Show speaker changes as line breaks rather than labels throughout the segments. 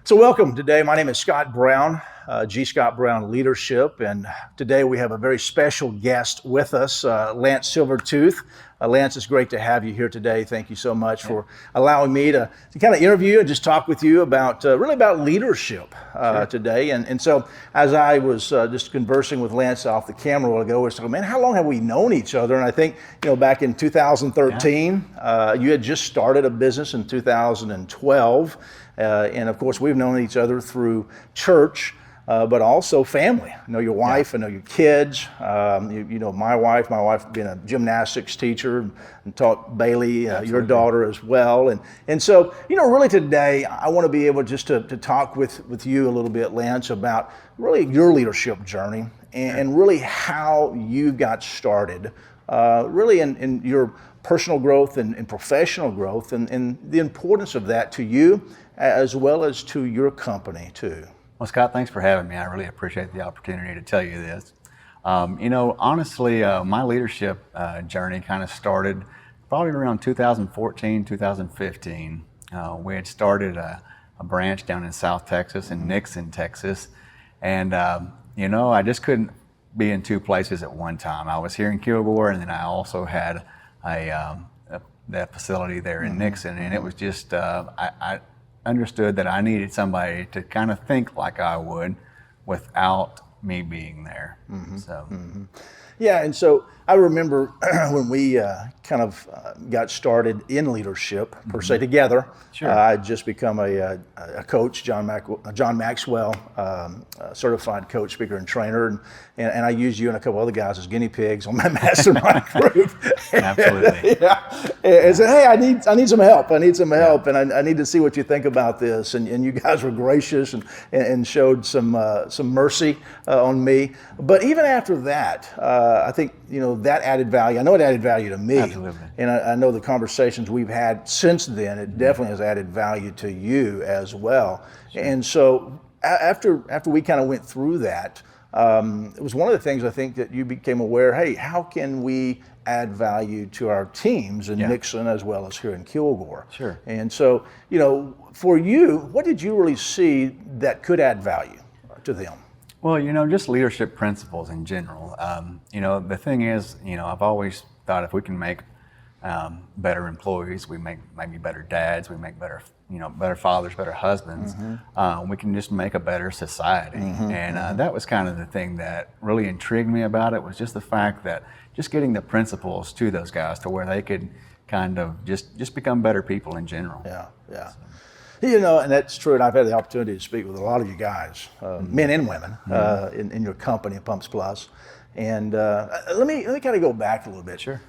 So welcome today. My name is Scott Brown, G. Scott Brown Leadership, and today we have a very special guest with us, Lance Silvertooth. Lance, it's great to have you here today. Thank you so much for allowing me to kind of interview and just talk with you about really about leadership today. And so as I was just conversing with Lance off the camera a while ago, we were talking, man, how long have we known each other? And I think, back in 2013, you had just started a business in 2012. And of course, we've known each other through church, but also family. I know your wife, I know your kids. You know my wife being a gymnastics teacher and taught Bailey, your daughter as well. And so, really today, I want to be able just to talk with you a little bit, Lance, about really your leadership journey and really how you got started, really in your personal growth and professional growth and the importance of that to you as well as to your company too.
Well, Scott, thanks for having me. I really appreciate the opportunity to tell you this. Honestly, my leadership journey kind of started probably around 2014, 2015. We had started a branch down in South Texas, in Nixon, Texas. And, I just couldn't be in two places at one time. I was here in Kilgore, and then I also had that facility there in Nixon. And it was just, I understood that I needed somebody to kind of think like I would without me being there.
Yeah, and so I remember when we kind of got started in leadership, per se, together.
Sure.
I had just become a coach, John Maxwell, certified coach, speaker, and trainer, and I used you and a couple other guys as guinea pigs on my mastermind group.
Absolutely.
And said, hey, I need some help. I need some help, and I need to see what you think about this. And you guys were gracious and showed some mercy on me. But even after that, I think that added value. I know it added value to me.
Absolutely.
And I know the conversations we've had since then, it definitely has added value to you as well. Sure. And so after we kind of went through that, it was one of the things I think that you became aware, hey, how can we add value to our teams in Nixon as well as here in Kilgore?
Sure.
And so, for you, what did you really see that could add value to them?
Well, just leadership principles in general. The thing is, I've always thought if we can make better employees, we make maybe better dads, we make better, better fathers, better husbands, we can just make a better society. And that was kind of the thing that really intrigued me about it, was just the fact that just getting the principles to those guys to where they could kind of just become better people in general.
Yeah. And that's true. And I've had the opportunity to speak with a lot of you guys, men and women, in your company, Pumps Plus. And let me kind of go back a little bit.
Sure.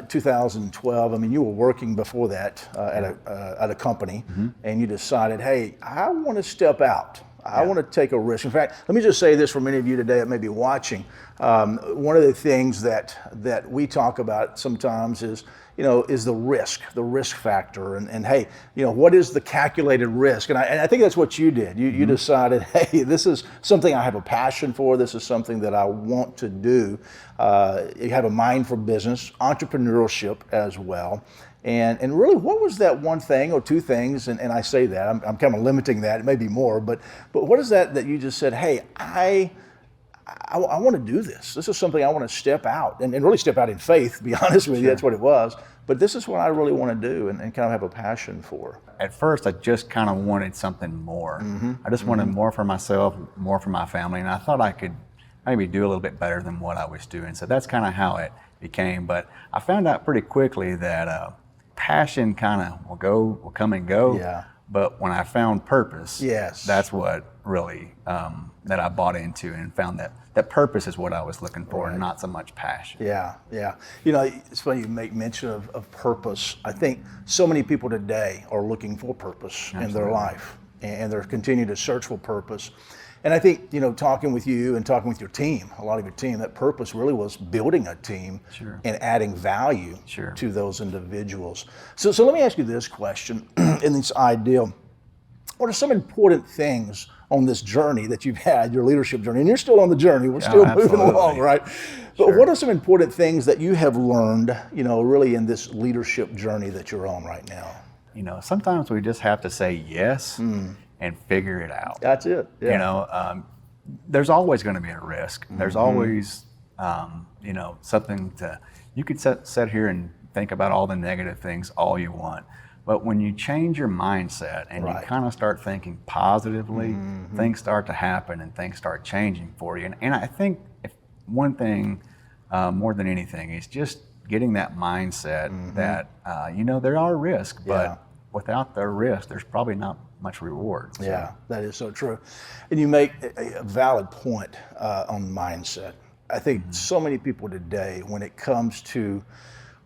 2012. I mean, you were working before that at a company, and you decided, hey, I want to step out. I want to take a risk. In fact, let me just say this for many of you today that may be watching. One of the things that we talk about sometimes is the risk factor, and hey, what is the calculated risk? And I think that's what you did. You decided, hey, this is something I have a passion for. This is something that I want to do. You have a mind for business, entrepreneurship as well. And really, what was that one thing or two things? And I say that I'm kind of limiting that. It may be more, but what is that you just said? Hey, I want to do this. This is something I want to step out and really step out in faith. To be honest with you, that's what it was. But this is what I really want to do and kind of have a passion for.
At first, I just kind of wanted something more. I just wanted more for myself, more for my family, and I thought I could maybe do a little bit better than what I was doing. So that's kind of how it became. But I found out pretty quickly that passion kind of will come and go.
Yeah.
But when I found purpose,
yes,
that's what really that I bought into and found that purpose is what I was looking for, and not so much passion.
Yeah. It's funny you make mention of purpose. I think so many people today are looking for purpose in their life, and they're continuing to search for purpose. And I think, talking with you and talking with your team, a lot of your team, that purpose really was building a team and adding value to those individuals. So let me ask you this question in this ideal. What are some important things on this journey that you've had, your leadership journey? And you're still on the journey. We're still moving along, right? But what are some important things that you have learned, really in this leadership journey that you're on right now?
Sometimes we just have to say yes. and figure it out.
That's it. Yeah.
You know, there's always going to be a risk. There's always, something you could sit here and think about all the negative things all you want. But when you change your mindset and you kind of start thinking positively, things start to happen and things start changing for you. And I think one thing more than anything is just getting that mindset that, there are risks, but without the risk, there's probably not much reward. So.
Yeah, that is so true. And you make a valid point on mindset. I think so many people today, when it comes to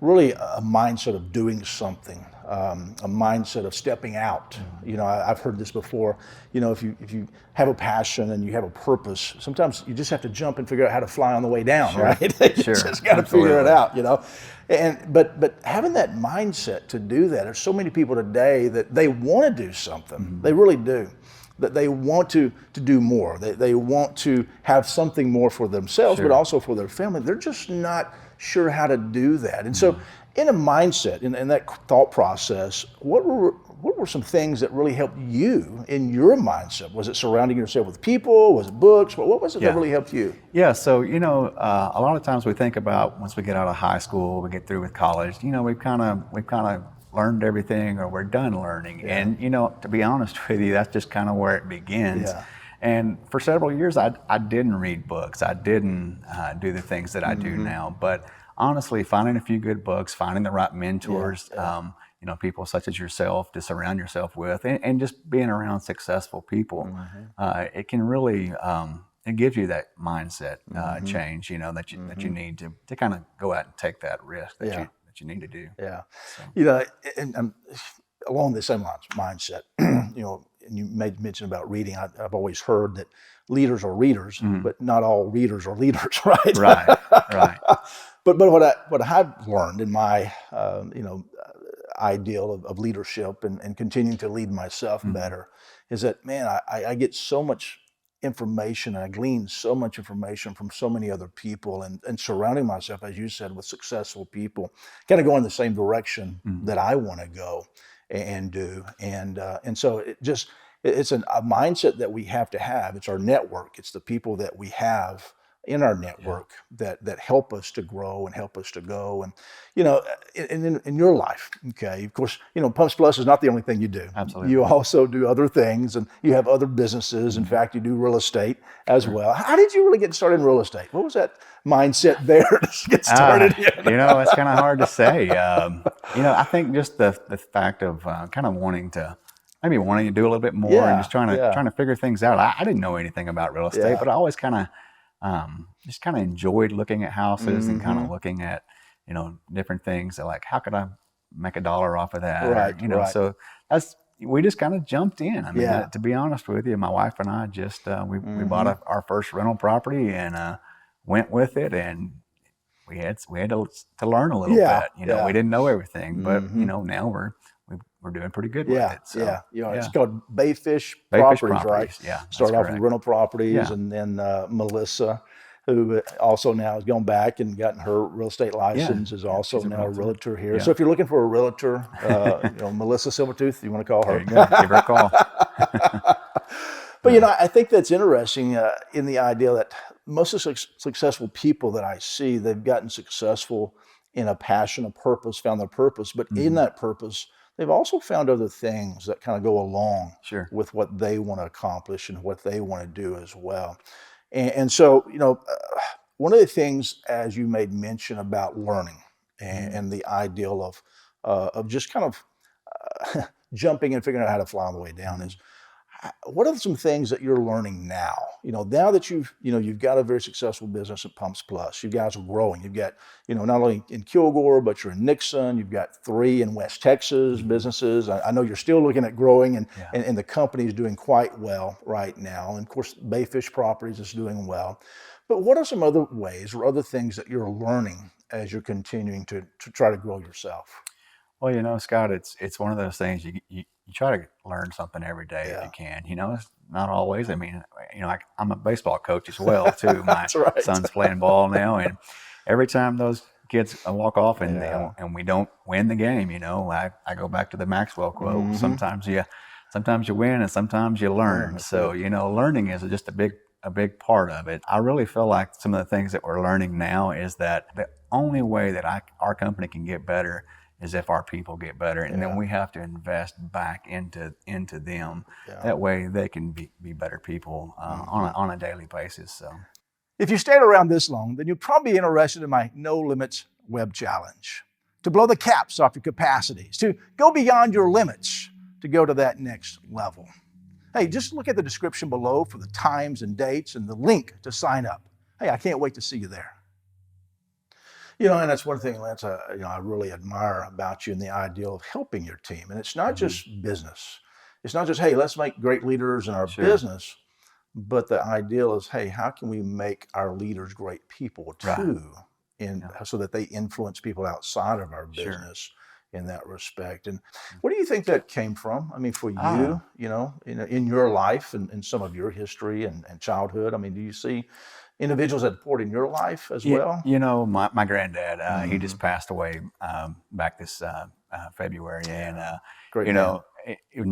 really a mindset of doing something, a mindset of stepping out. You know, I've heard this before. You know, if you have a passion and you have a purpose, sometimes you just have to jump and figure out how to fly on the way down, right? You just got to figure it out, you know. And but having that mindset to do that, there's so many people today that they want to do something. They really do. That they want to do more. They want to have something more for themselves, but also for their family. They're just not sure how to do that. And so in a mindset, in that thought process, what were some things that really helped you in your mindset? Was it surrounding yourself with people? Was it books? What was it that really helped you?
Yeah, so, a lot of times we think about once we get out of high school, we get through with college, we've kind of learned everything, or we're done learning. And, to be honest with you, that's just kind of where it begins. And for several years, I didn't read books. I didn't do the things that I do now. But honestly, finding a few good books, finding the right mentors, people such as yourself to surround yourself with, and just being around successful people, it can really, it gives you that mindset change, that you need to kind of go out and take that risk that you need to do.
Yeah. So. And along the same lines, mindset, and you made mention about reading. I've always heard that leaders are readers, but not all readers are leaders, right?
Right.
But what I've learned in my ideal of leadership and continuing to lead myself better is that, man, I get so much information and I glean so much information from so many other people, and surrounding myself, as you said, with successful people, kind of going the same direction that I want to go and do. And so it's a mindset that we have to have. It's our network. It's the people that we have in our network that help us to grow and help us to go. And, in your life, okay, of course, Pumps Plus is not the only thing you do.
Absolutely.
You also do other things, and you have other businesses. In fact, you do real estate as well. How did you really get started in real estate? What was that mindset there to get started in?
It's kind of hard to say. I think just the fact of kind of wanting to do a little bit more and just trying to figure things out. I didn't know anything about real estate, but I always kind of just kind of enjoyed looking at houses and kind of looking at, different things that, like, how could I make $1 off of that?
Right.
So we just kind of jumped in. I mean, to be honest with you, my wife and I just, we bought our first rental property and went with it, and we had to learn a little bit. We didn't know everything, but now we're doing pretty good with it. So,
it's called Bayfish Properties, right?
Yeah.
Started off with rental properties, and then Melissa, who also now has gone back and gotten her real estate license, is also now a realtor here. So if you're looking for a realtor, Melissa Silvertooth, you want to call her.
There you go. Give her a call.
But I think that's interesting in the idea that most of the successful people that I see, they've gotten successful in a passion, a purpose, found their purpose, but in that purpose, they've also found other things that kind of go along with what they want to accomplish and what they want to do as well. And so, one of the things, as you made mention about learning and the ideal of just kind of jumping and figuring out how to fly on the way down is, what are some things that you're learning now? Now that you've got a very successful business at Pumps Plus, you guys are growing. You've got, not only in Kilgore, but you're in Nixon. You've got 3 in West Texas businesses. I know you're still looking at growing, and the company is doing quite well right now. And of course, Bayfish Properties is doing well. But what are some other ways or other things that you're learning as you're continuing to try to grow yourself?
Well, Scott, it's one of those things you try to learn something every day if you can. It's not always. I mean, I'm a baseball coach as well too. My son's playing ball now, and every time those kids walk off and we don't win the game, I go back to the Maxwell quote. Sometimes you sometimes you win and sometimes you learn.
that's
So,
good.
you know, learning is just a big part of it. I really feel like some of the things that we're learning now is that the only way that our company can get better is if our people get better, and then we have to invest back into them. That way they can be better people on a daily basis. So.
If you stayed around this long, then you're probably interested in my No Limits Web Challenge. To blow the caps off your capacities, to go beyond your limits, to go to that next level. Hey, just look at the description below for the times and dates and the link to sign up. Hey, I can't wait to see you there. You know, and that's one thing, Lance, I really admire about you and the ideal of helping your team. And it's not just business. It's not just, hey, let's make great leaders in our business. But the ideal is, hey, how can we make our leaders great people too, so that they influence people outside of our business in that respect? And where do you think that came from? I mean, for you, you know, in your life and some of your history and childhood, I mean, do you see individuals that poured in your life as well?
You know, my granddad, he just passed away back this February, and
Great
you
man.
know, he was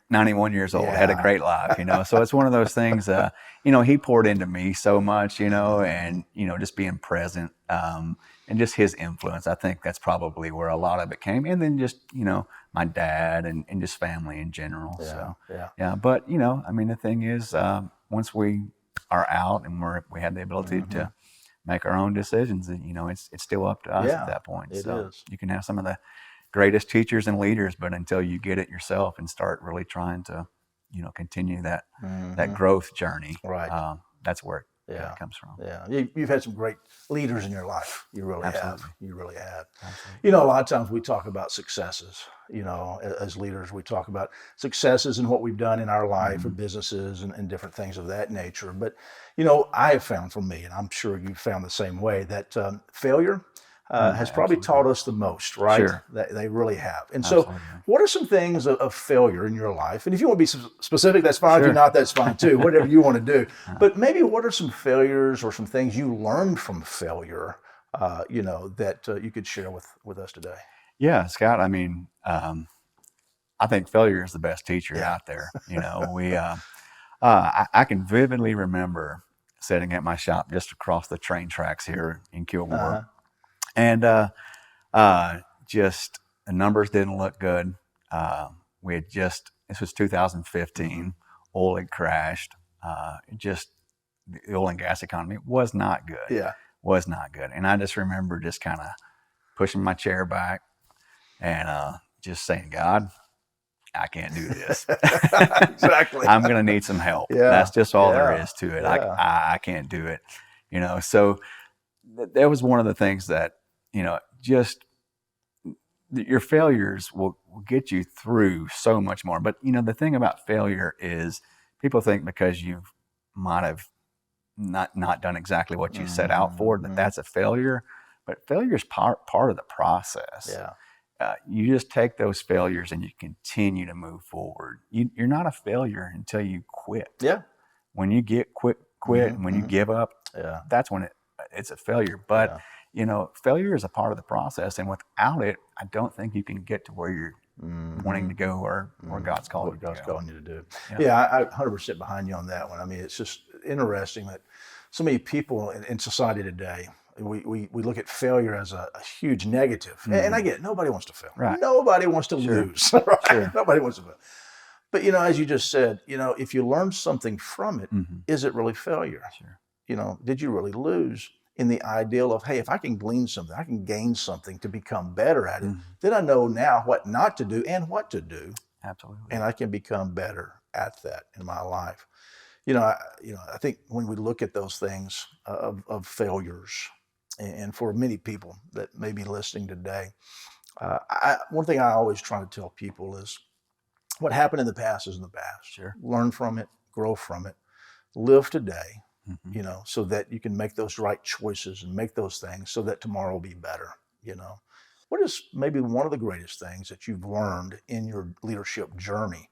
91 years old, had a great life, you know. So it's one of those things, you know, he poured into me so much, you know, and, you know, just being present and just his influence. I think that's probably where a lot of it came. And then just, you know, my dad and just family in general. Yeah. But, you know, I mean, the thing is, once we are out and we have the ability to make our own decisions, you know, it's still up to us at that point.
It
So
is.
you can have some of the greatest teachers and leaders, but until you get it yourself and start really trying to, you know, continue that growth journey, that's where it comes from.
Yeah, you've had some great leaders in your life. You really have. You really have.
Absolutely.
You know, a lot of times we talk about successes. You know, as leaders, we talk about successes and what we've done in our life or businesses and different things of that nature. But, you know, I have found for me, and I'm sure you've found the same way, that failure has probably taught us the most, right?
Sure.
They really have. And so what are some things of failure in your life? And if you want to be specific, that's fine. If you're not, that's fine too, whatever you want to do. But maybe what are some failures or some things you learned from failure, you know, that you could share with us today?
Yeah, Scott, I mean, I think failure is the best teacher out there. You know, I can vividly remember sitting at my shop just across the train tracks here in Kilgore. And just the numbers didn't look good. This was 2015, oil had crashed. Just the oil and gas economy was not good. Was not good. And I just remember just kind of pushing my chair back and just saying, God, I can't do this.
Exactly.
I'm going to need some help. That's just all there is to it. I can't do it. You know, so that was one of the things that, you know, just your failures will get you through so much more. But, you know, the thing about failure is people think because you might have not done exactly what you set out for, that's a failure. But failure is part of the process. You just take those failures and you continue to move forward. You're not a failure until you quit. When you quit, and when you give up, that's when it's a failure. But you know, failure is a part of the process, and without it, I don't think you can get to where you're wanting to go or where God's calling
you to do. I 100% behind you on that one. I mean, it's just interesting that so many people in society today, we look at failure as a huge negative. And I get it. Nobody wants to fail. Nobody wants to lose. Nobody wants to fail. But, you know, as you just said, you know, if you learn something from it, is it really failure? You know, did you really lose? In the ideal of, hey, if I can glean something, I can gain something to become better at it, then I know now what not to do and what to do.
Absolutely.
And I can become better at that in my life. You know, I think when we look at those things of failures, and for many people that may be listening today, one thing I always try to tell people is what happened in the past is in the past. Learn from it, grow from it, live today. You know, so that you can make those right choices and make those things so that tomorrow will be better, you know. What is maybe one of the greatest things that you've learned in your leadership journey,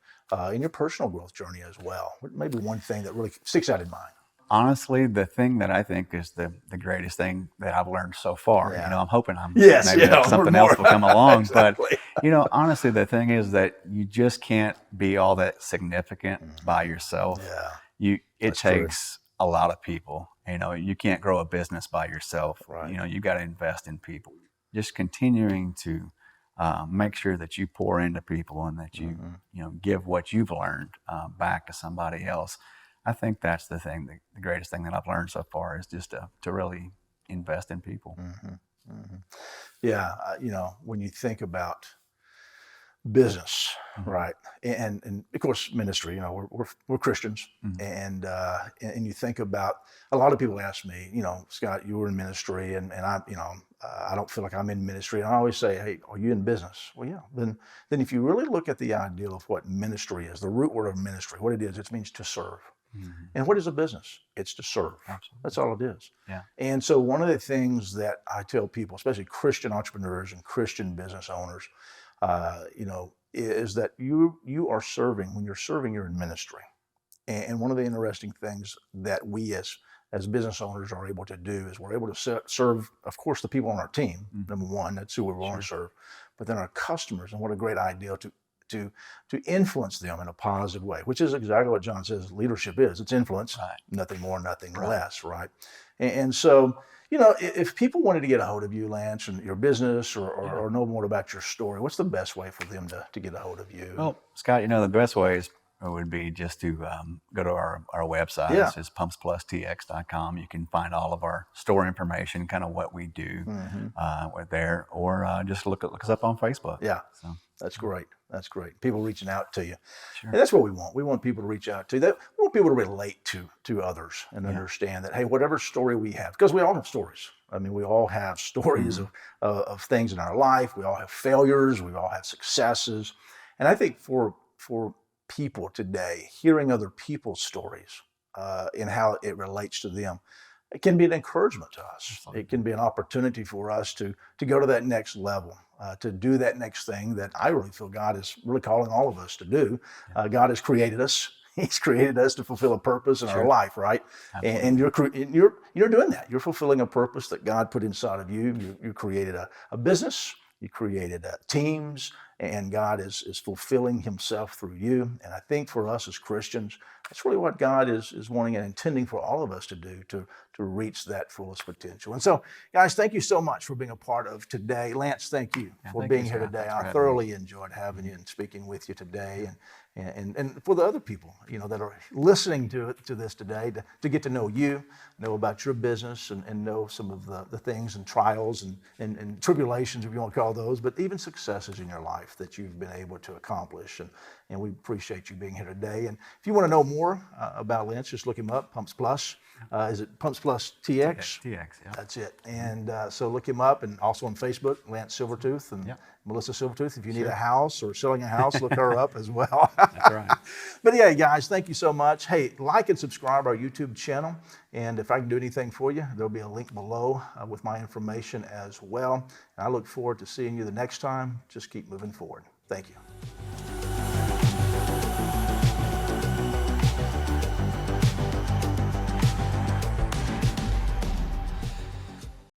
in your personal growth journey as well? What maybe one thing that really sticks out in mind?
honestly, the thing that I think is the greatest thing that I've learned so far,
Yeah.
I'm hoping
Yes,
maybe
yeah,
that something else will
more.
come along.
Exactly.
But, honestly, the thing is that you just can't be all that significant by yourself.
Yeah,
It
that's true.
takes a lot of people. You can't grow a business by yourself.
Right.
You got to invest in people. Just continuing to make sure that you pour into people and that you give what you've learned back to somebody else. I think that's the thing, the greatest thing that I've learned so far is just to really invest in people.
Yeah, when you think about business, right, and of course ministry, we're Christians, and you think about, a lot of people ask me, Scott, you were in ministry, and I don't feel like I'm in ministry, and I always say, hey, are you in business? Well, yeah. Then if you really look at the ideal of what ministry is, the root word of ministry, what it is, it means to serve. And what is a business? It's to serve.
Absolutely.
That's all it is.
Yeah.
And so one of the things that I tell people, especially Christian entrepreneurs and Christian business owners, is that you are serving. When you're serving, you're in ministry. And one of the interesting things that we as business owners are able to do is we're able to serve, of course, the people on our team. Number one, that's who we want to serve. But then our customers, and what a great idea to influence them in a positive way, which is exactly what John says leadership is. It's influence, nothing more, nothing less, right? And so, if people wanted to get a hold of you, Lance, and your business or know more about your story, what's the best way for them to get a hold of you?
Well, Scott, the best way would be just to go to our website.
Yeah.
It's pumpsplustx.com. You can find all of our store information, kind of what we do with there, or just look us up on Facebook.
Yeah.
So.
That's great. That's great. People reaching out to you.
Sure.
And that's what we want. We want people to reach out to you. We want people to relate to others and understand that, hey, whatever story we have, because we all have stories. I mean, we all have stories of things in our life. We all have failures. We all have successes. And I think for people today, hearing other people's stories and how it relates to them, it can be an encouragement to us. Absolutely. It can be an opportunity for us to go to that next level, to do that next thing that I really feel God is really calling all of us to do. God has created us. He's created us to fulfill a purpose in our life, right? And you're doing that. You're fulfilling a purpose that God put inside of you. You created a business. You created teams, and God is fulfilling himself through you. And I think for us as Christians, that's really what God is wanting and intending for all of us to do to reach that fullest potential. And so, guys, thank you so much for being a part of today. Lance, thank you for being here today. I thoroughly enjoyed having you and speaking with you today. And for the other people, that are listening to this today, to get to know you, know about your business, and know some of the things and trials and tribulations, if you want to call those, but even successes in your life that you've been able to accomplish. And we appreciate you being here today. And if you want to know more about Lance, just look him up, Pumps Plus. Is it Pumps Plus TX?
TX, yeah.
That's it. And so look him up, and also on Facebook, Lance Silvertooth and Melissa Silvertooth. If you need a house or selling a house, look her up as well.
That's right.
But yeah, guys, thank you so much. Hey, like and subscribe our YouTube channel. And if I can do anything for you, there'll be a link below with my information as well. And I look forward to seeing you the next time. Just keep moving forward. Thank you.